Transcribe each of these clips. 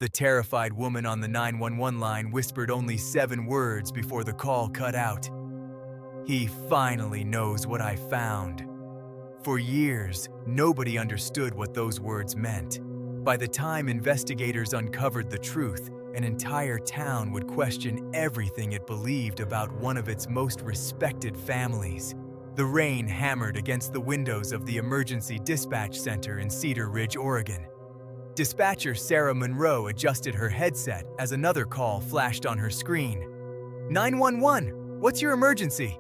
The terrified woman on the 911 line whispered only 7 words before the call cut out. "He finally knows what I found." For years, nobody understood what those words meant. By the time investigators uncovered the truth, an entire town would question everything it believed about one of its most respected families. The rain hammered against the windows of the Emergency Dispatch Center in Cedar Ridge, Oregon. Dispatcher Sarah Monroe adjusted her headset as another call flashed on her screen. "911, what's your emergency?"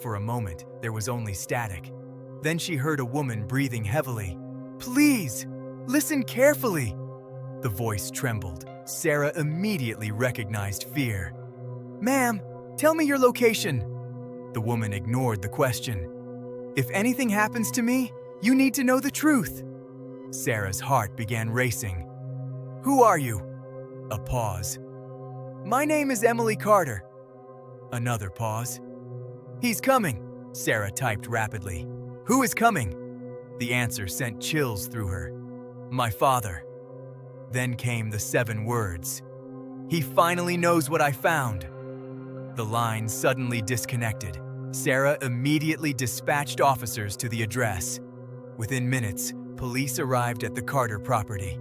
For a moment, there was only static. Then she heard a woman breathing heavily. "Please, listen carefully." The voice trembled. Sarah immediately recognized fear. "Ma'am, tell me your location." The woman ignored the question. "If anything happens to me, you need to know the truth." Sarah's heart began racing. "Who are you?" A pause. "My name is Emily Carter." Another pause. "He's coming," Sarah typed rapidly. "Who is coming?" The answer sent chills through her. "My father." Then came the 7 words. "He finally knows what I found." The line suddenly disconnected. Sarah immediately dispatched officers to the address. Within minutes, police arrived at the Carter property.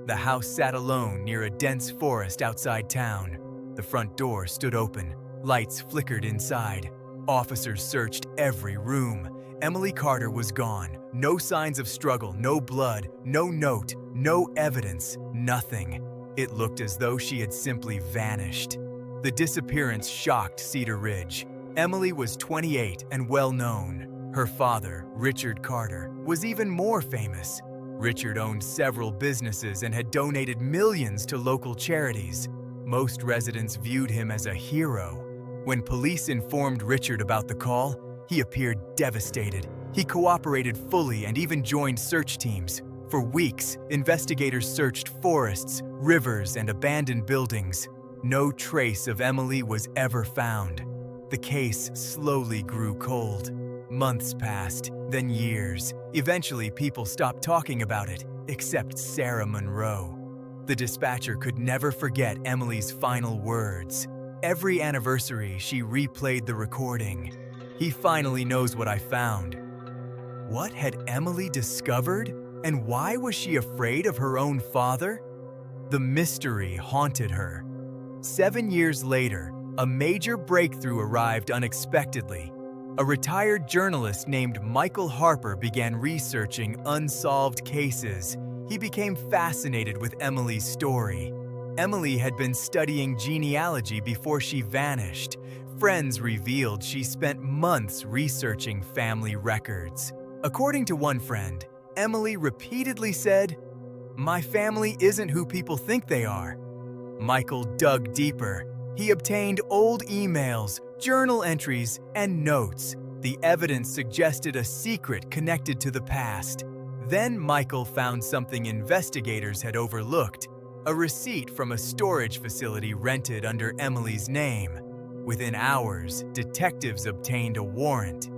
The house sat alone near a dense forest outside town. The front door stood open. Lights flickered inside. Officers searched every room. Emily Carter was gone. No signs of struggle, no blood, no note, no evidence, nothing. It looked as though she had simply vanished. The disappearance shocked Cedar Ridge. Emily was 28 and well known. Her father, Richard Carter, was even more famous. Richard owned several businesses and had donated millions to local charities. Most residents viewed him as a hero. When police informed Richard about the call, he appeared devastated. He cooperated fully and even joined search teams. For weeks, investigators searched forests, rivers, and abandoned buildings. No trace of Emily was ever found. The case slowly grew cold. Months passed, then years. Eventually, people stopped talking about it, except Sarah Monroe. The dispatcher could never forget Emily's final words. Every anniversary, she replayed the recording. "He finally knows what I found." What had Emily discovered? And why was she afraid of her own father? The mystery haunted her. 7 years later, a major breakthrough arrived unexpectedly. A retired journalist named Michael Harper began researching unsolved cases. He became fascinated with Emily's story. Emily had been studying genealogy before she vanished. Friends revealed she spent months researching family records. According to one friend, Emily repeatedly said, "My family isn't who people think they are." Michael dug deeper. He obtained old emails, journal entries, and notes. The evidence suggested a secret connected to the past. Then Michael found something investigators had overlooked: a receipt from a storage facility rented under Emily's name. Within hours, detectives obtained a warrant.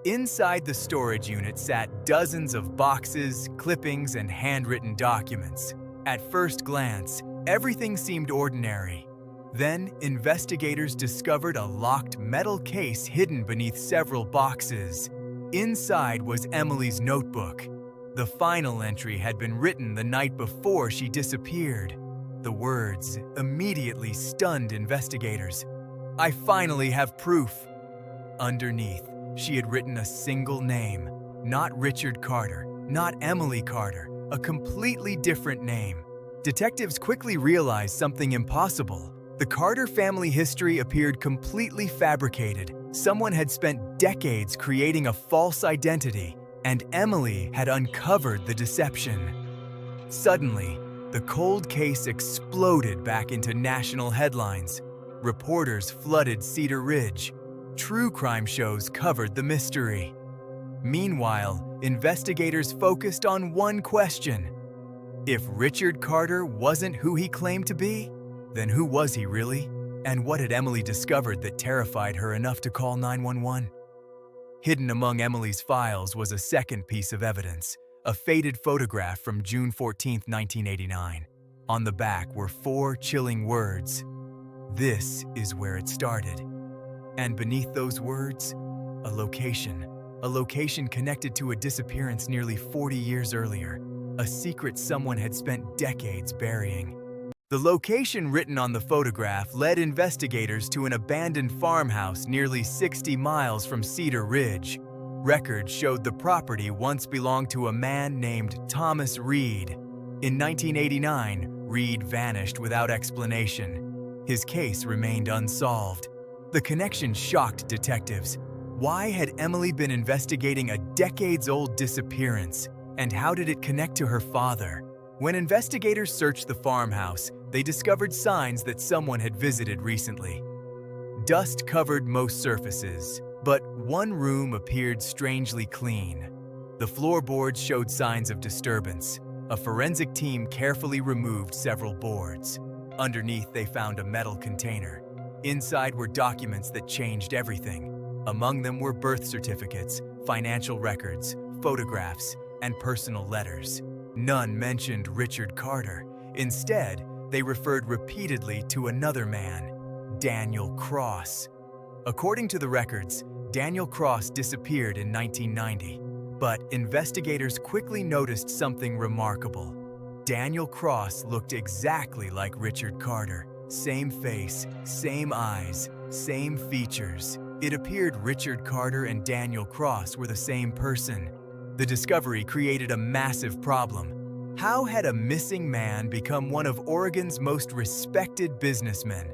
Inside the storage unit sat dozens of boxes, clippings, and handwritten documents. At first glance, everything seemed ordinary. Then, investigators discovered a locked metal case hidden beneath several boxes. Inside was Emily's notebook. The final entry had been written the night before she disappeared. The words immediately stunned investigators. "I finally have proof." Underneath, she had written a single name. Not Richard Carter, not Emily Carter, a completely different name. Detectives quickly realized something impossible. The Carter family history appeared completely fabricated. Someone had spent decades creating a false identity, and Emily had uncovered the deception. Suddenly, the cold case exploded back into national headlines. Reporters flooded Cedar Ridge. True crime shows covered the mystery. Meanwhile, investigators focused on one question. If Richard Carter wasn't who he claimed to be, then who was he really? And what had Emily discovered that terrified her enough to call 911? Hidden among Emily's files was a second piece of evidence, a faded photograph from June 14, 1989. On the back were 4 chilling words. This is where it started. And beneath those words, a location. A location connected to a disappearance nearly 40 years earlier. A secret someone had spent decades burying. The location written on the photograph led investigators to an abandoned farmhouse nearly 60 miles from Cedar Ridge. Records showed the property once belonged to a man named Thomas Reed. In 1989, Reed vanished without explanation. His case remained unsolved. The connection shocked detectives. Why had Emily been investigating a decades-old disappearance? And how did it connect to her father? When investigators searched the farmhouse, they discovered signs that someone had visited recently. Dust covered most surfaces, but one room appeared strangely clean. The floorboards showed signs of disturbance. A forensic team carefully removed several boards. Underneath, they found a metal container. Inside were documents that changed everything. Among them were birth certificates, financial records, photographs, and personal letters. None mentioned Richard Carter. Instead, they referred repeatedly to another man, Daniel Cross. According to the records, Daniel Cross disappeared in 1990, but investigators quickly noticed something remarkable. Daniel Cross looked exactly like Richard Carter. Same face, same eyes, same features. It appeared Richard Carter and Daniel Cross were the same person. The discovery created a massive problem. How had a missing man become one of Oregon's most respected businessmen?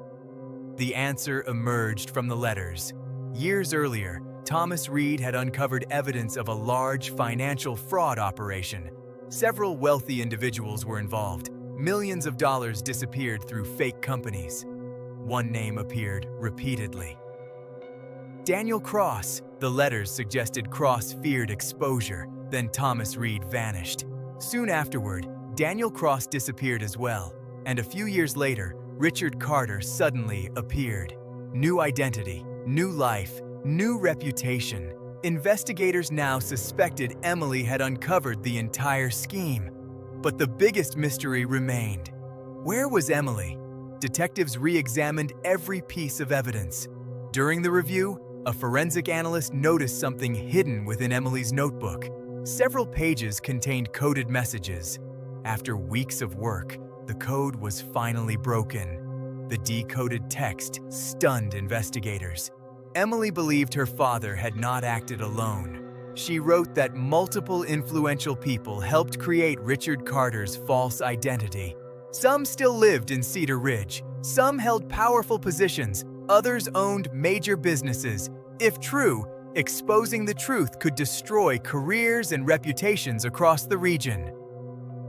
The answer emerged from the letters. Years earlier, Thomas Reed had uncovered evidence of a large financial fraud operation. Several wealthy individuals were involved. Millions of dollars disappeared through fake companies. One name appeared repeatedly. Daniel Cross. The letters suggested Cross feared exposure, then Thomas Reed vanished. Soon afterward, Daniel Cross disappeared as well, and a few years later, Richard Carter suddenly appeared. New identity, new life, new reputation. Investigators now suspected Emily had uncovered the entire scheme. But the biggest mystery remained. Where was Emily? Detectives re-examined every piece of evidence. During the review, a forensic analyst noticed something hidden within Emily's notebook. Several pages contained coded messages. After weeks of work, the code was finally broken. The decoded text stunned investigators. Emily believed her father had not acted alone. She wrote that multiple influential people helped create Richard Carter's false identity. Some still lived in Cedar Ridge. Some held powerful positions. Others owned major businesses. If true, exposing the truth could destroy careers and reputations across the region.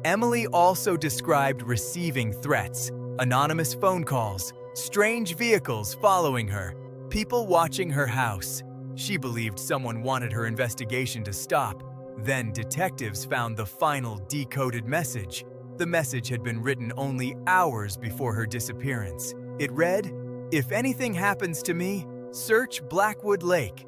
Emily also described receiving threats, anonymous phone calls, strange vehicles following her, people watching her house. She believed someone wanted her investigation to stop. Then detectives found the final decoded message. The message had been written only hours before her disappearance. It read, "If anything happens to me, search Blackwood Lake."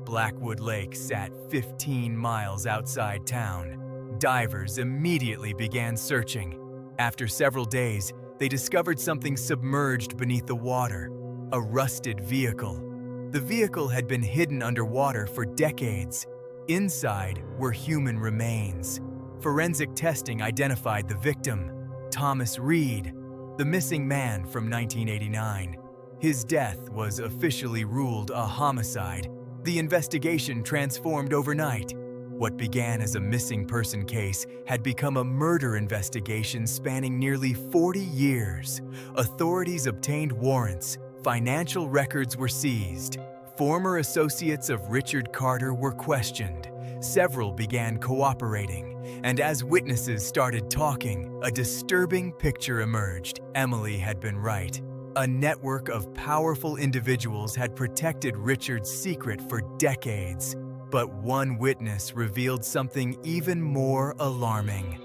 Blackwood Lake sat 15 miles outside town. Divers immediately began searching. After several days, they discovered something submerged beneath the water, a rusted vehicle. The vehicle had been hidden underwater for decades. Inside were human remains. Forensic testing identified the victim, Thomas Reed, the missing man from 1989. His death was officially ruled a homicide. The investigation transformed overnight. What began as a missing person case had become a murder investigation spanning nearly 40 years. Authorities obtained warrants. Financial records were seized. Former associates of Richard Carter were questioned. Several began cooperating, and as witnesses started talking, a disturbing picture emerged. Emily had been right. A network of powerful individuals had protected Richard's secret for decades. But one witness revealed something even more alarming.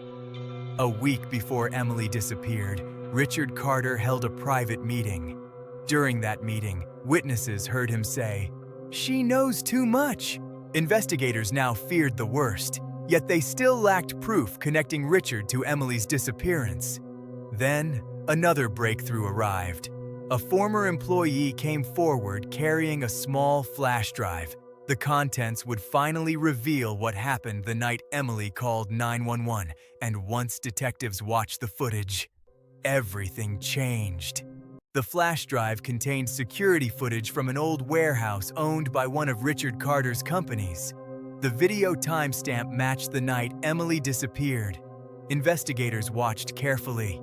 A week before Emily disappeared, Richard Carter held a private meeting. During that meeting, witnesses heard him say, "She knows too much." Investigators now feared the worst, yet they still lacked proof connecting Richard to Emily's disappearance. Then, another breakthrough arrived. A former employee came forward carrying a small flash drive. The contents would finally reveal what happened the night Emily called 911, and once detectives watched the footage, everything changed. The flash drive contained security footage from an old warehouse owned by one of Richard Carter's companies. The video timestamp matched the night Emily disappeared. Investigators watched carefully.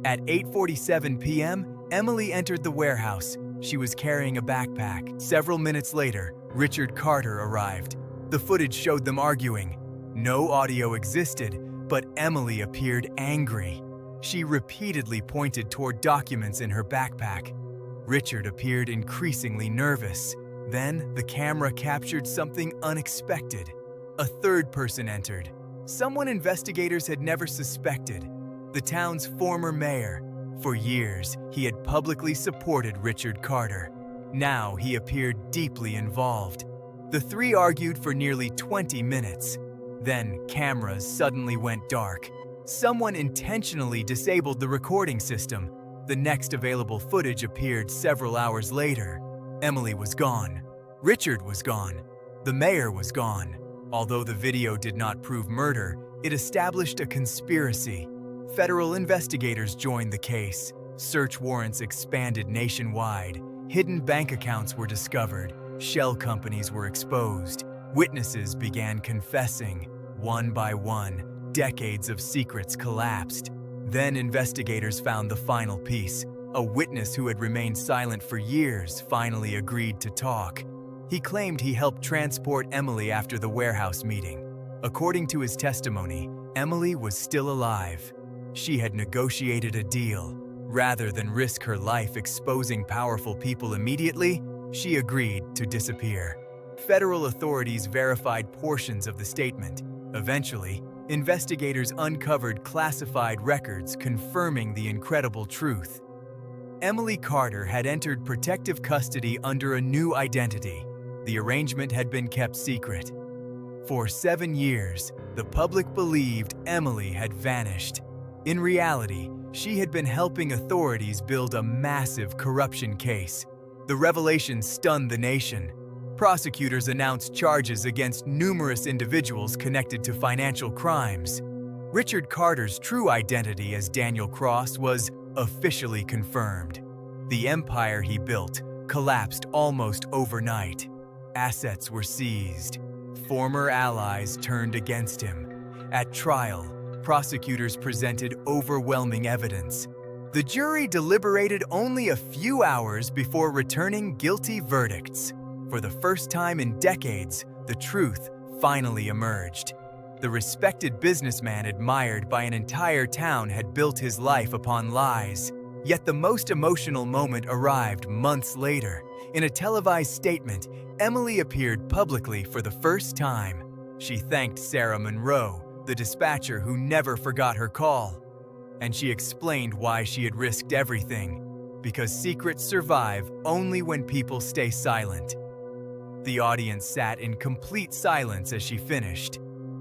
At 8:47 p.m., Emily entered the warehouse. She was carrying a backpack. Several minutes later, Richard Carter arrived. The footage showed them arguing. No audio existed, but Emily appeared angry. She repeatedly pointed toward documents in her backpack. Richard appeared increasingly nervous. Then, the camera captured something unexpected. A third person entered. Someone investigators had never suspected. The town's former mayor. For years, he had publicly supported Richard Carter. Now he appeared deeply involved. The three argued for nearly 20 minutes. Then, cameras suddenly went dark. Someone intentionally disabled the recording system. The next available footage appeared several hours later. Emily was gone. Richard was gone. The mayor was gone. Although the video did not prove murder, it established a conspiracy. Federal investigators joined the case. Search warrants expanded nationwide. Hidden bank accounts were discovered. Shell companies were exposed. Witnesses began confessing. One by one, decades of secrets collapsed. Then investigators found the final piece. A witness who had remained silent for years finally agreed to talk. He claimed he helped transport Emily after the warehouse meeting. According to his testimony, Emily was still alive. She had negotiated a deal. Rather than risk her life exposing powerful people immediately, she agreed to disappear. Federal authorities verified portions of the statement. Eventually, investigators uncovered classified records confirming the incredible truth. Emily Carter had entered protective custody under a new identity. The arrangement had been kept secret. For 7 years, the public believed Emily had vanished. In reality, she had been helping authorities build a massive corruption case. The revelation stunned the nation. Prosecutors announced charges against numerous individuals connected to financial crimes. Richard Carter's true identity as Daniel Cross was officially confirmed. The empire he built collapsed almost overnight. Assets were seized. Former allies turned against him. At trial, prosecutors presented overwhelming evidence. The jury deliberated only a few hours before returning guilty verdicts. For the first time in decades, the truth finally emerged. The respected businessman admired by an entire town had built his life upon lies. Yet the most emotional moment arrived months later. In a televised statement, Emily appeared publicly for the first time. She thanked Sarah Monroe, the dispatcher who never forgot her call. And she explained why she had risked everything. Because secrets survive only when people stay silent. The audience sat in complete silence as she finished.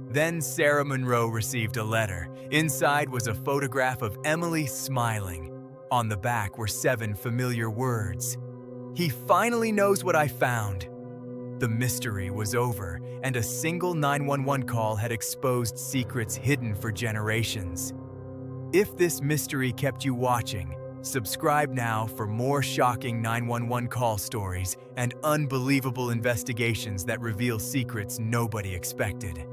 Then Sarah Monroe received a letter. Inside was a photograph of Emily smiling. On the back were 7 familiar words. "He finally knows what I found." The mystery was over, and a single 911 call had exposed secrets hidden for generations. If this mystery kept you watching, subscribe now for more shocking 911 call stories and unbelievable investigations that reveal secrets nobody expected.